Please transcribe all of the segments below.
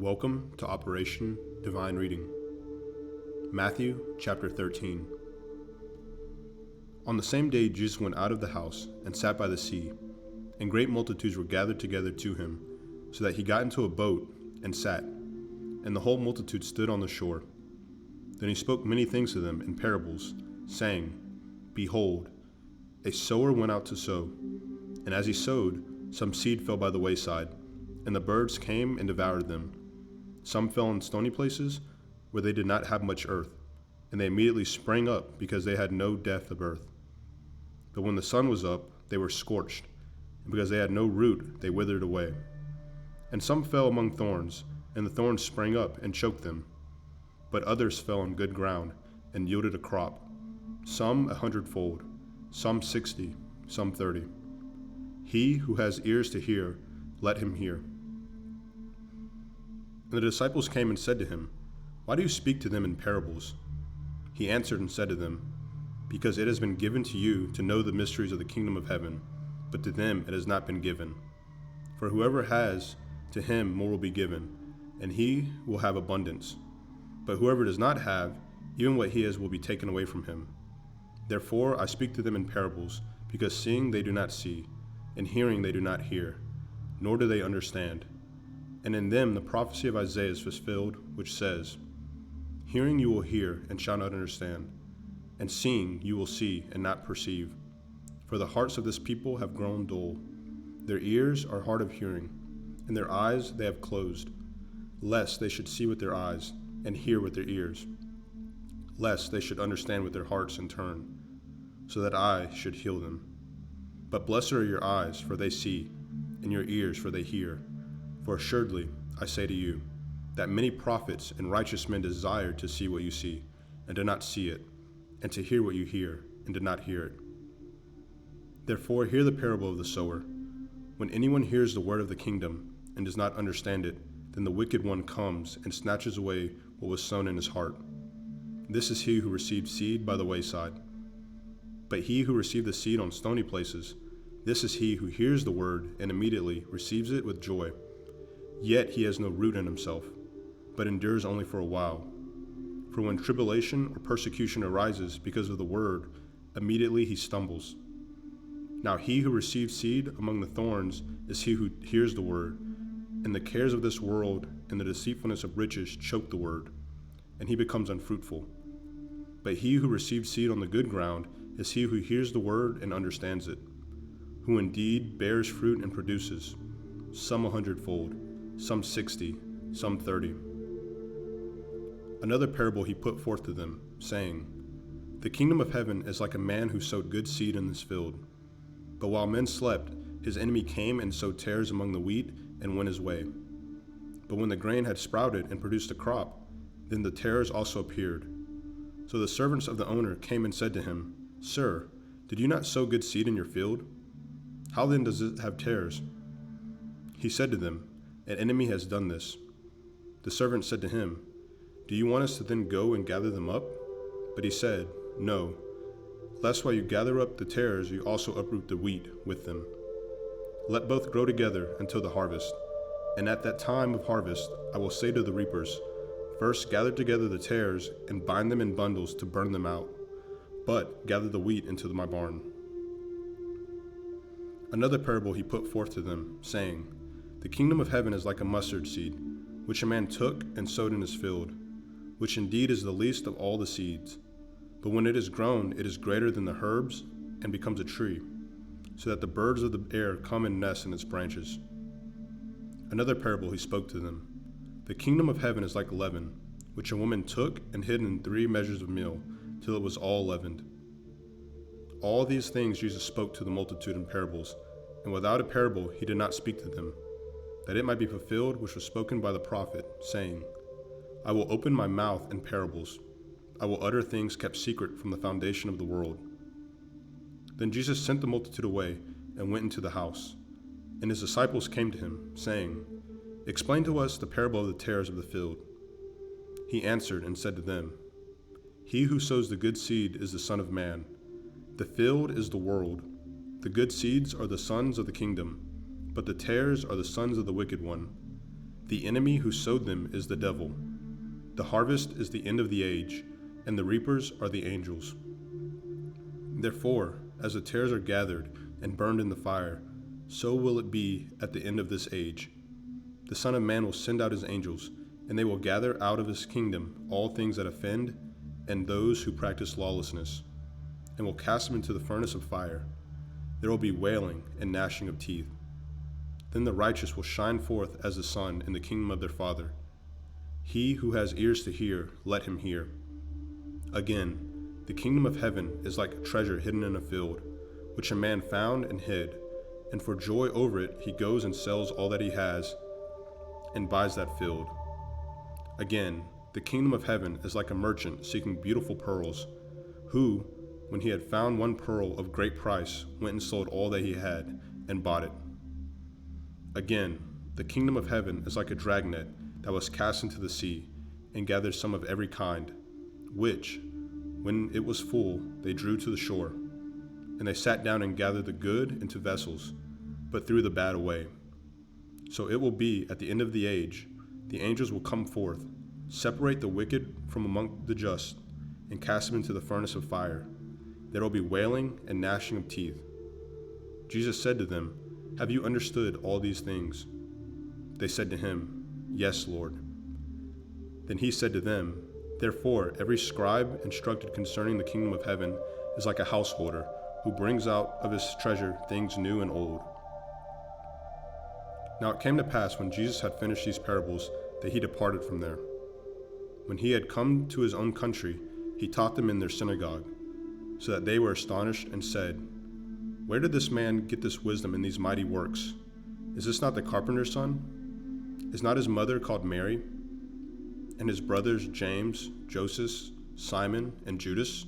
Welcome to Operation Divine Reading. Matthew chapter 13. On the same day Jesus went out of the house and sat by the sea, and great multitudes were gathered together to him, so that he got into a boat and sat, and the whole multitude stood on the shore. Then he spoke many things to them in parables, saying, Behold, a sower went out to sow, and as he sowed, some seed fell by the wayside, and the birds came and devoured them. Some fell in stony places, where they did not have much earth, and they immediately sprang up, because they had no depth of earth. But when the sun was up, they were scorched, and because they had no root, they withered away. And some fell among thorns, and the thorns sprang up and choked them. But others fell on good ground, and yielded a crop, some 100-fold, some 60, some 30. He who has ears to hear, let him hear. And the disciples came and said to him, Why do you speak to them in parables? He answered and said to them, Because it has been given to you to know the mysteries of the kingdom of heaven, but to them it has not been given. For whoever has, to him more will be given, and he will have abundance. But whoever does not have, even what he has will be taken away from him. Therefore I speak to them in parables, because seeing they do not see, and hearing they do not hear, nor do they understand. And in them the prophecy of Isaiah is fulfilled, which says, Hearing you will hear and shall not understand, and seeing you will see and not perceive. For the hearts of this people have grown dull. Their ears are hard of hearing, and their eyes they have closed, lest they should see with their eyes, and hear with their ears, lest they should understand with their hearts and turn, so that I should heal them. But blessed are your eyes, for they see, and your ears, for they hear. For assuredly, I say to you, that many prophets and righteous men desired to see what you see, and did not see it, and to hear what you hear, and did not hear it. Therefore hear the parable of the sower. When anyone hears the word of the kingdom, and does not understand it, then the wicked one comes and snatches away what was sown in his heart. This is he who received seed by the wayside. But he who received the seed on stony places, this is he who hears the word and immediately receives it with joy. Yet he has no root in himself, but endures only for a while. For when tribulation or persecution arises because of the word, immediately he stumbles. Now he who receives seed among the thorns is he who hears the word, and the cares of this world and the deceitfulness of riches choke the word, and he becomes unfruitful. But he who receives seed on the good ground is he who hears the word and understands it, who indeed bears fruit and produces, some 100-fold, some 60, some 30. Another parable he put forth to them, saying, The kingdom of heaven is like a man who sowed good seed in his field. But while men slept, his enemy came and sowed tares among the wheat and went his way. But when the grain had sprouted and produced a crop, then the tares also appeared. So the servants of the owner came and said to him, Sir, did you not sow good seed in your field? How then does it have tares? He said to them, An enemy has done this. The servant said to him, Do you want us to then go and gather them up? But he said, No, lest while you gather up the tares, you also uproot the wheat with them. Let both grow together until the harvest. And at that time of harvest, I will say to the reapers, First gather together the tares and bind them in bundles to burn them out, but gather the wheat into my barn. Another parable he put forth to them, saying, The kingdom of heaven is like a mustard seed, which a man took and sowed in his field, which indeed is the least of all the seeds. But when it is grown, it is greater than the herbs and becomes a tree, so that the birds of the air come and nest in its branches. Another parable he spoke to them. The kingdom of heaven is like leaven, which a woman took and hid in 3 measures of meal, till it was all leavened. All these things Jesus spoke to the multitude in parables, and without a parable he did not speak to them, that it might be fulfilled which was spoken by the prophet, saying, I will open my mouth in parables. I will utter things kept secret from the foundation of the world. Then Jesus sent the multitude away and went into the house. And his disciples came to him, saying, Explain to us the parable of the tares of the field. He answered and said to them, He who sows the good seed is the Son of Man. The field is the world. The good seeds are the sons of the kingdom, but the tares are the sons of the wicked one. The enemy who sowed them is the devil. The harvest is the end of the age, and the reapers are the angels. Therefore, as the tares are gathered and burned in the fire, so will it be at the end of this age. The Son of Man will send out his angels, and they will gather out of his kingdom all things that offend and those who practice lawlessness, and will cast them into the furnace of fire. There will be wailing and gnashing of teeth. Then the righteous will shine forth as the sun in the kingdom of their Father. He who has ears to hear, let him hear. Again, the kingdom of heaven is like a treasure hidden in a field, which a man found and hid, and for joy over it he goes and sells all that he has, and buys that field. Again, the kingdom of heaven is like a merchant seeking beautiful pearls, who, when he had found one pearl of great price, went and sold all that he had, and bought it. Again, the kingdom of heaven is like a dragnet that was cast into the sea, and gathered some of every kind, which, when it was full, they drew to the shore. And they sat down and gathered the good into vessels, but threw the bad away. So it will be at the end of the age, the angels will come forth, separate the wicked from among the just, and cast them into the furnace of fire. There will be wailing and gnashing of teeth. Jesus said to them, "Have you understood all these things?" They said to him, "Yes, Lord." Then he said to them, "Therefore every scribe instructed concerning the kingdom of heaven is like a householder who brings out of his treasure things new and old." Now it came to pass, when Jesus had finished these parables, that he departed from there. When he had come to his own country, he taught them in their synagogue, so that they were astonished and said, "Where did this man get this wisdom and these mighty works? Is this not the carpenter's son? Is not his mother called Mary? And his brothers James, Joseph, Simon, and Judas?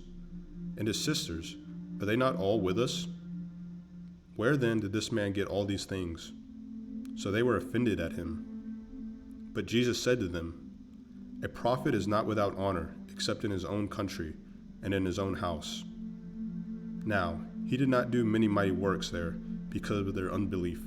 And his sisters, are they not all with us? Where then did this man get all these things?" So they were offended at him. But Jesus said to them, "A prophet is not without honor except in his own country and in his own house." Now, he did not do many mighty works there because of their unbelief.